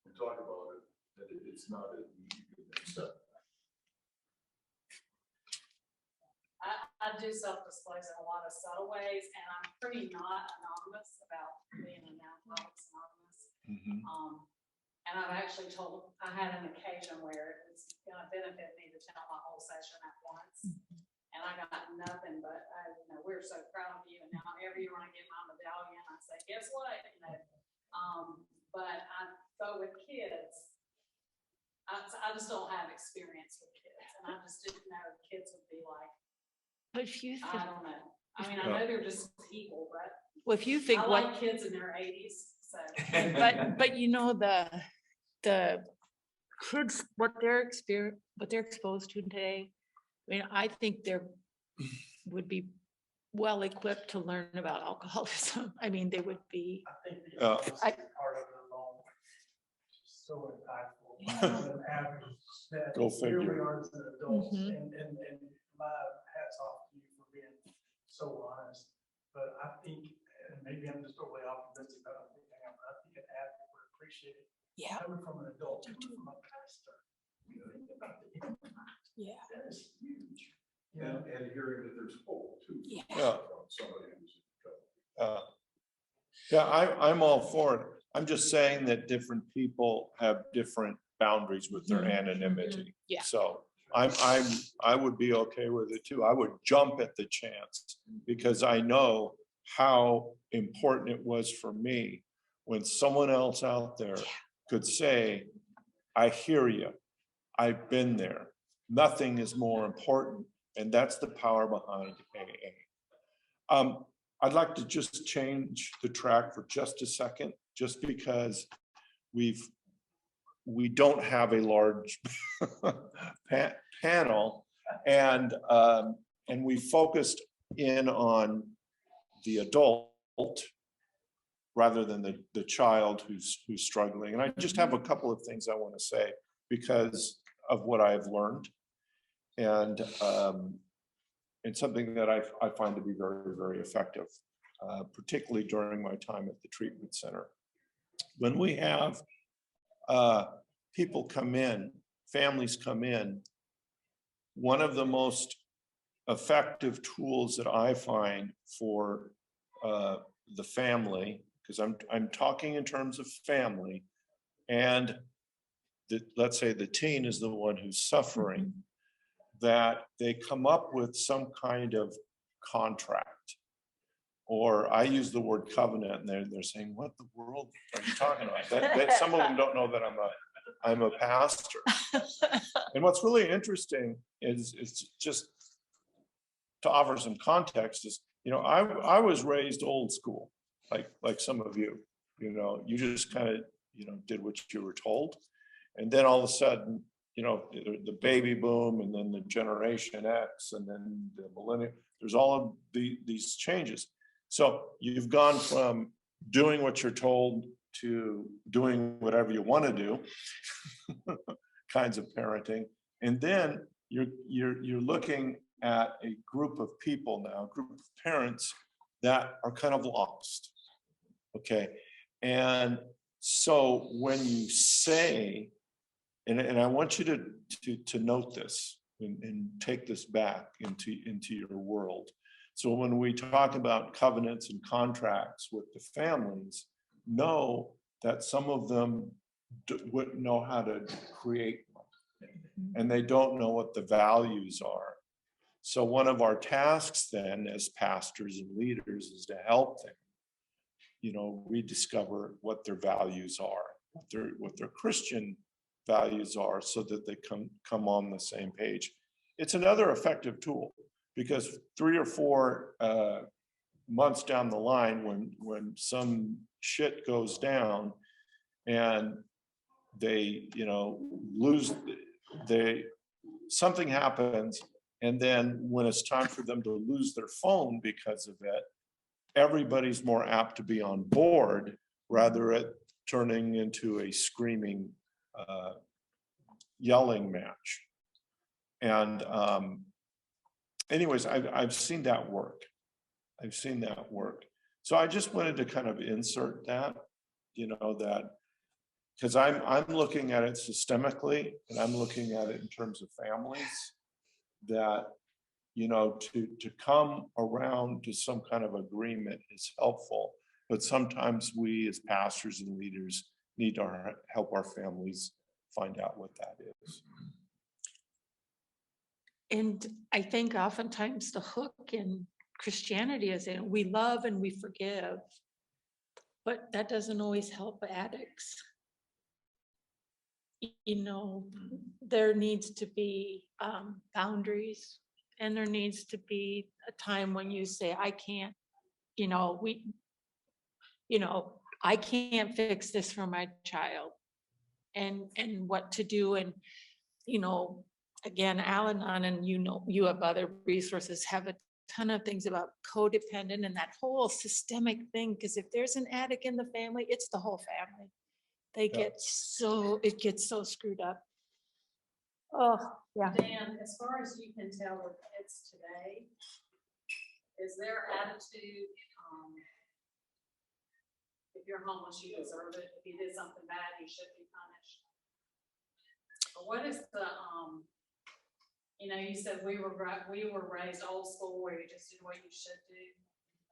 we talk about it, that it's not as you can accept. I do self-disclose in a lot of subtle ways, and I'm pretty not anonymous about being an Alcoholics Anonymous. And I've actually I had an occasion where it was gonna benefit me to tell my whole session at once. And I got nothing but, we're so proud of you, and now whenever you wanna get my medallion, I say, guess what? But with kids, I just don't have experience with kids, and I just didn't know kids would be like, But if you, I don't know. I mean, I know they're just people, but well, if you think I like kids in their 80s, so. but the kids, what they're exposed to today, I mean, I think they're would be well equipped to learn about alcoholism. I mean, they would be. I think the part of it alone is so impactful. That Go here we figure. are as adults, and my hats off to you for being so honest. But I think, and maybe I'm just overly optimistic, but I think an advocate would appreciate it. Yeah. Coming from an adult, coming from a pastor, you think about the impact. Yeah. That is huge. And hearing that there's hope too. Yeah. From somebody who's in recovery. Yeah, I'm all for it. I'm just saying that different people have different boundaries with their anonymity. Yeah. So I would be okay with it too. I would jump at the chance because I know how important it was for me when someone else out there could say, I hear you. I've been there. Nothing is more important. And that's the power behind AA. I'd like to just change the track for just a second, just because we don't have a large panel, and we focused in on the adult rather than the child who's struggling. And I just have a couple of things I want to say because of what I've learned, and something that I find to be very, very effective, particularly during my time at the treatment center. When we have people come in, families come in, one of the most effective tools that I find for the family, because I'm talking in terms of family, and let's say the teen is the one who's suffering, that they come up with some kind of contract. Or I use the word covenant, and they're saying, what the world are you talking about? That some of them don't know that I'm a pastor. And what's really interesting is just to offer some context is, I was raised old school, like some of you, you just kind of, did what you were told. And then all of a sudden, the baby boom, and then the Generation X, and then the millennium, there's all of these changes. So you've gone from doing what you're told to doing whatever you want to do, kinds of parenting. And then you're looking at a group of people now, a group of parents that are kind of lost. Okay. And so when you say, and I want you to note this and take this back into your world. So when we talk about covenants and contracts with the families, know that some of them wouldn't know how to create one, and they don't know what the values are. So one of our tasks then as pastors and leaders is to help them, rediscover what their values are, what their Christian values are, so that they come on the same page. It's another effective tool, because 3 or 4 months down the line, when some shit goes down and they, something happens, and then when it's time for them to lose their phone because of it, everybody's more apt to be on board rather than turning into a screaming, yelling match. And anyways, I've seen that work. So I just wanted to kind of insert that, that, because I'm looking at it systemically, and I'm looking at it in terms of families, that, to come around to some kind of agreement is helpful, but sometimes we as pastors and leaders need to help our families find out what that is. And I think oftentimes the hook in Christianity is that we love and we forgive, but that doesn't always help addicts. There needs to be boundaries, and there needs to be a time when you say, I can't, I can't fix this for my child, and what to do. And, again, Al-Anon, and you have other resources, have a ton of things about codependent and that whole systemic thing, because if there's an addict in the family, it's the whole family. It gets so screwed up. Oh, yeah. Dan, as far as you can tell with kids today, is their attitude, if you're homeless, you deserve it. If you did something bad, you should be punished. But what is the, you said we were raised old school where you just did what you should do,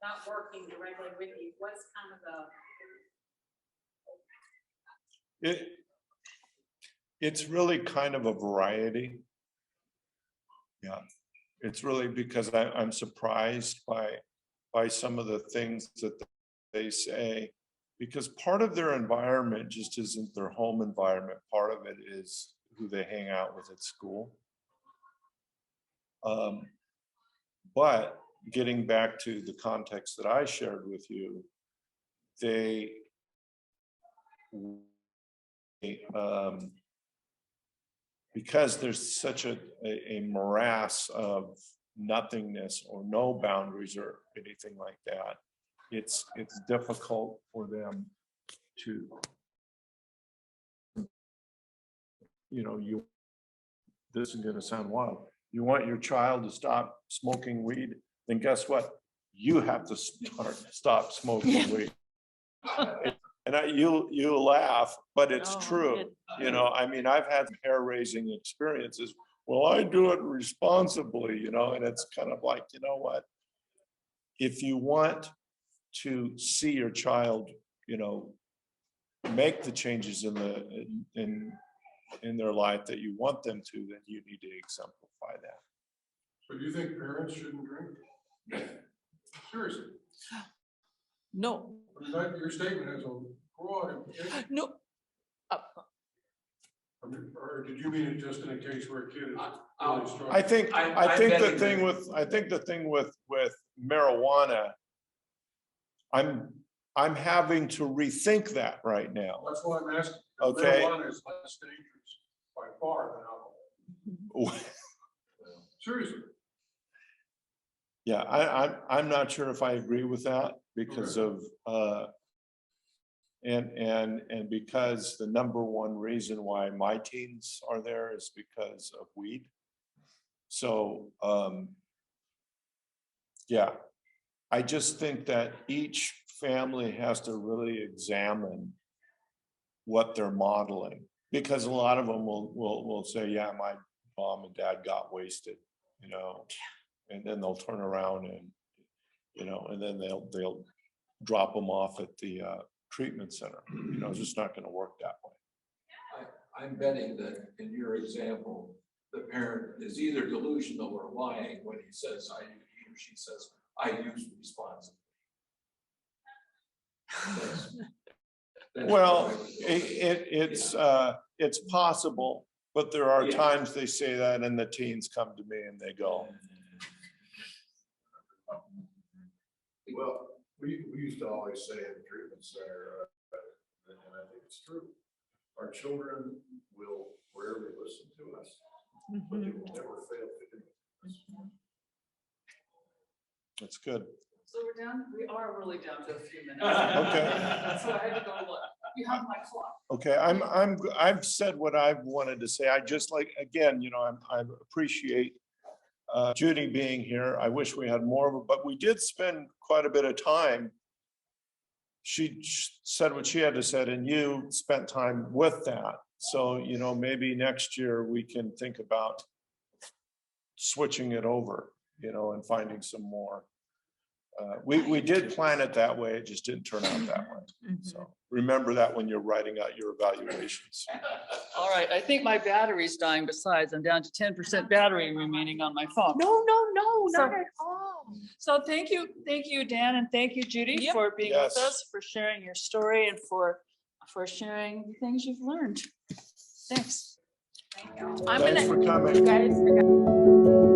not working directly with you. What's kind of the... It's really kind of a variety. Yeah, it's really because I'm surprised by some of the things that they say, because part of their environment just isn't their home environment. Part of it is who they hang out with at school. But getting back to the context that I shared with you, because there's such a morass of nothingness or no boundaries or anything like that, it's difficult for them to, this is going to sound wild. You want your child to stop smoking weed, then guess what? You have to stop smoking weed. And you laugh, but it's No, true. I mean, I've had hair-raising experiences. Well, I do it responsibly, and it's kind of like, you know what? If you want to see your child, make the changes in their life that you want them to, then you need to exemplify that. So do you think parents shouldn't drink? Seriously, No, your statement has a broad implication. no. Or did you mean it just in a case where a kid is I'll- really struggling? I think the thing with marijuana, I'm having to rethink that right now. That's why I'm asking. Okay. Marijuana is less dangerous by far than alcohol. Seriously. Yeah, I'm not sure if I agree with that because of and because the number one reason why my teens are there is because of weed. So yeah, I just think that each family has to really examine what they're modeling, because a lot of them will say, yeah, my mom and dad got wasted, and then they'll turn around and and then they'll drop them off at the treatment center. It's just not going to work that way. I'm betting that in your example, the parent is either delusional or lying when he or she says, I use responsibly. Well, it's possible, but there are Yeah. times they say that and the teens come to me and they go, Well, we used to always say in the treatment center, and I think it's true, our children will rarely listen to us, but they will never fail to do it. that's good. So we're down, we are really down to a few minutes. Okay. So I had to go look. You have my clock. Okay, I've said what I've wanted to say. I just again, I appreciate Judy being here. I wish we had more of it, but we did spend quite a bit of time. She said what she had to say, and you spent time with that. So, maybe next year we can think about switching it over, and finding some more. We did plan it that way. It just didn't turn out that way. So remember that when you're writing out your evaluations. All right, I think my battery's dying. Besides, I'm down to 10% battery remaining on my phone. No, So- not at all. So thank you, Dan, and thank you, Judy, Yep. for being with Yes. us, for sharing your story and for sharing the things you've learned. Thanks. I'm Thanks gonna, for coming. guys, I got-